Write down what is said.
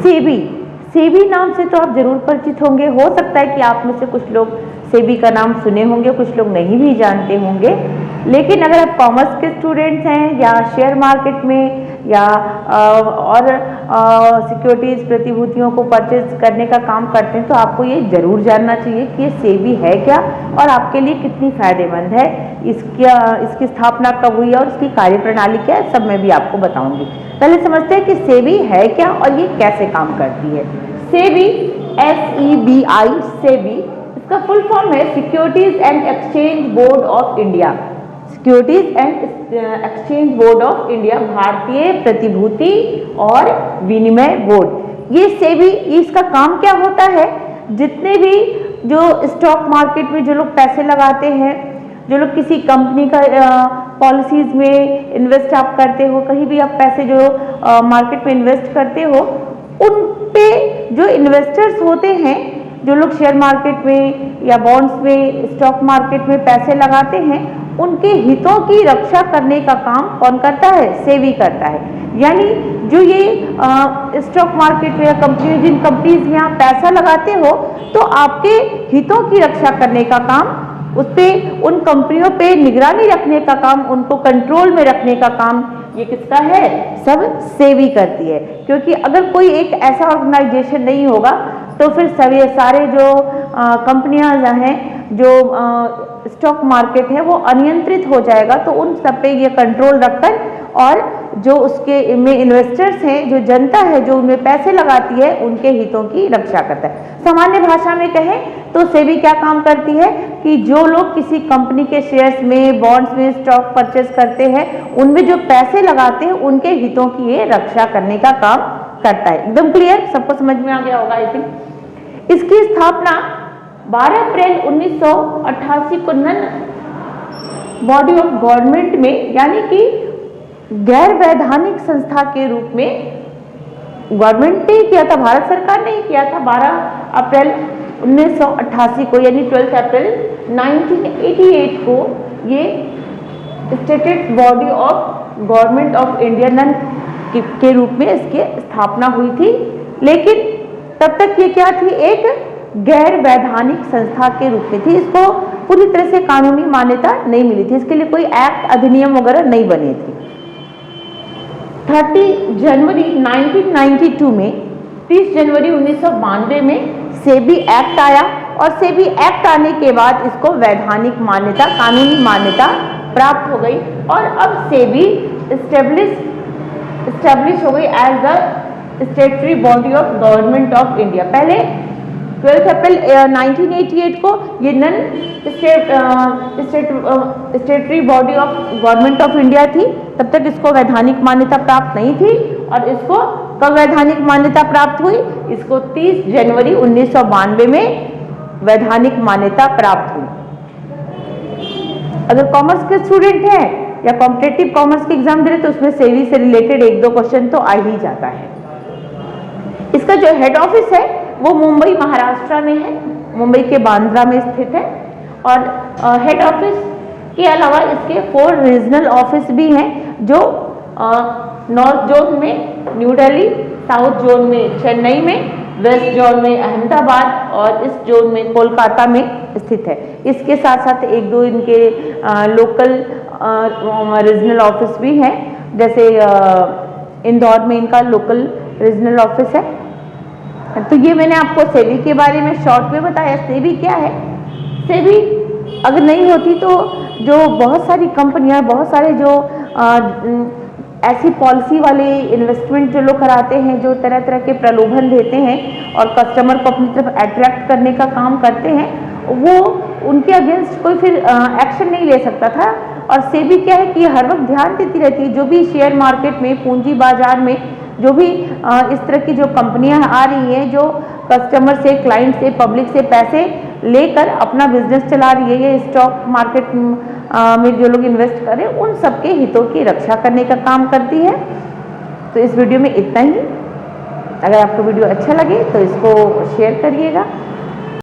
सेबी, सेबी नाम से तो आप जरूर परिचित होंगे। हो सकता है कि आप में से कुछ लोग सेबी का नाम सुने होंगे, कुछ लोग नहीं भी जानते होंगे। लेकिन अगर आप कॉमर्स के स्टूडेंट्स हैं या शेयर मार्केट में या और सिक्योरिटीज प्रतिभूतियों को परचेज करने का काम करते हैं, तो आपको ये जरूर जानना चाहिए कि ये सेबी है क्या और आपके लिए कितनी फायदेमंद है, इसकी स्थापना कब हुई और इसकी कार्यप्रणाली क्या है, सब मैं भी आपको बताऊंगी। पहले समझते हैं कि सेबी है क्या और ये कैसे काम करती है। सेबी, SEBI, सेबी, इसका फुल फॉर्म है securities and exchange board of India. Securities and exchange board of India, भारतीय प्रतिभूति और विनिमय बोर्ड। ये सेबी, इसका काम क्या होता है, जितने भी जो स्टॉक मार्केट में जो लोग पैसे लगाते हैं, जो लोग किसी कंपनी का पॉलिसीज में इन्वेस्ट आप करते हो, कहीं भी आप पैसे जो मार्केट में इन्वेस्ट करते हो, उन पे जो इन्वेस्टर्स होते हैं, जो लोग शेयर मार्केट में या बॉन्ड्स में, स्टॉक मार्केट में पैसे लगाते हैं, उनके हितों की रक्षा करने का काम कौन करता है, सेबी करता है। यानी जो ये स्टॉक मार्केट में या कंपनी, जिन कंपनीज में आप पैसा लगाते हो, तो आपके हितों की रक्षा करने का काम, उस पे, उन कंपनियों पे निगरानी रखने का काम, उनको कंट्रोल में रखने का काम ये किसका है, सब सेबी करती है। क्योंकि अगर कोई एक ऐसा ऑर्गेनाइजेशन नहीं होगा तो फिर सभी सारे जो कंपनियां हैं, जो स्टॉक मार्केट है, वो अनियंत्रित हो जाएगा। तो उन सब पे ये कंट्रोल रखकर, और जो उसके में इन्वेस्टर्स हैं, जो जनता है जो उनमें पैसे लगाती है, उनके हितों की रक्षा करता है। सामान्य भाषा में कहें तो सेबी क्या काम करती है कि जो लोग किसी कंपनी के शेयर्स में, बॉन्ड्स में स्टॉक परचेज करते हैं, उनमें जो पैसे लगाते हैं, उनके हितों की ये रक्षा करने का काम करता है। एकदम क्लियर, सबको समझ में आ गया होगा आई थिंक। इसकी स्थापना 12 अप्रैल 1988 को नन बॉडी ऑफ गवर्नमेंट में, यानी कि गैर वैधानिक संस्था के रूप में गवर्नमेंट ने किया था, भारत सरकार ने किया था 12 अप्रैल 1988 को, यानी 12 अप्रैल 1988 को ये stated body of government of India non के रूप में इसकी स्थापना हुई थी। लेकिन तब तक ये क्या थी, एक गैर वैधानिक संस्था के रूप में थी। इसको पूरी तरह से कानूनी मान्यता नहीं मिली थी, इसके लिए कोई एक्ट, अधिनियम वगैरह नहीं बने थे। 30 जनवरी 1992 में, 30 जनवरी 1992 में सेबी एक्ट आया, और सेबी एक्ट आने के बाद इसको वैधानिक मान्यता, कानूनी मान्यता प्राप्त हो गई। और अब सेबी स्टेब्लिश हो गई as the statutory body of government of India. पहले 12 अप्रैल 1988 को ये non statutory body of government of India थी, तब तक इसको वैधानिक मान्यता प्राप्त नहीं थी। और इसको कब वैधानिक मान्यता प्राप्त हुई, इसको 30 जनवरी 1992 में वैधानिक मान्यता प्राप्त हुई। अगर कॉमर्स के स्टूडेंट हैं या कॉम्पिटिटिव कॉमर्स के एग्जाम दे रहे तो उसमें सेबी से रिलेटेड 1-2 क्वेश्चन तो आ ही जाता है। इसका जो हेड ऑफिस है वो मुंबई महाराष्ट्र में है, मुंबई के बांद्रा में स्थित है। और हेड ऑफिस के अलावा इसके 4 रीजनल ऑफिस भी हैं, जो नॉर्थ जोन में न्यू दिल्ली, साउथ जोन में चेन्नई में, वेस्ट जोन में अहमदाबाद और इस जोन में कोलकाता में स्थित है। इसके साथ साथ 1-2 इनके लोकल रीजनल ऑफिस भी हैं, जैसे इंदौर में इनका लोकल रीजनल ऑफिस है। तो ये मैंने आपको सेबी के बारे में शॉर्ट में बताया। सेबी क्या है, सेबी अगर नहीं होती तो जो बहुत सारी कंपनियां, बहुत सारे जो ऐसी पॉलिसी वाले इन्वेस्टमेंट जो लोग कराते हैं, जो तरह तरह के प्रलोभन देते हैं और कस्टमर को अपनी तरफ अट्रैक्ट करने का काम करते हैं, वो उनके अगेंस्ट कोई फिर एक्शन नहीं ले सकता था। और सेबी क्या है कि हर वक्त ध्यान देती रहती है, जो भी शेयर मार्केट में, पूंजी बाजार में जो भी इस तरह की जो कंपनियां आ रही हैं, जो कस्टमर से, क्लाइंट से, पब्लिक से पैसे लेकर अपना बिजनेस चला रही है, ये स्टॉक मार्केट में जो लोग इन्वेस्ट करें, उन सबके हितों की रक्षा करने का काम करती है। तो इस वीडियो में इतना ही। अगर आपको वीडियो अच्छा लगे तो इसको शेयर करिएगा।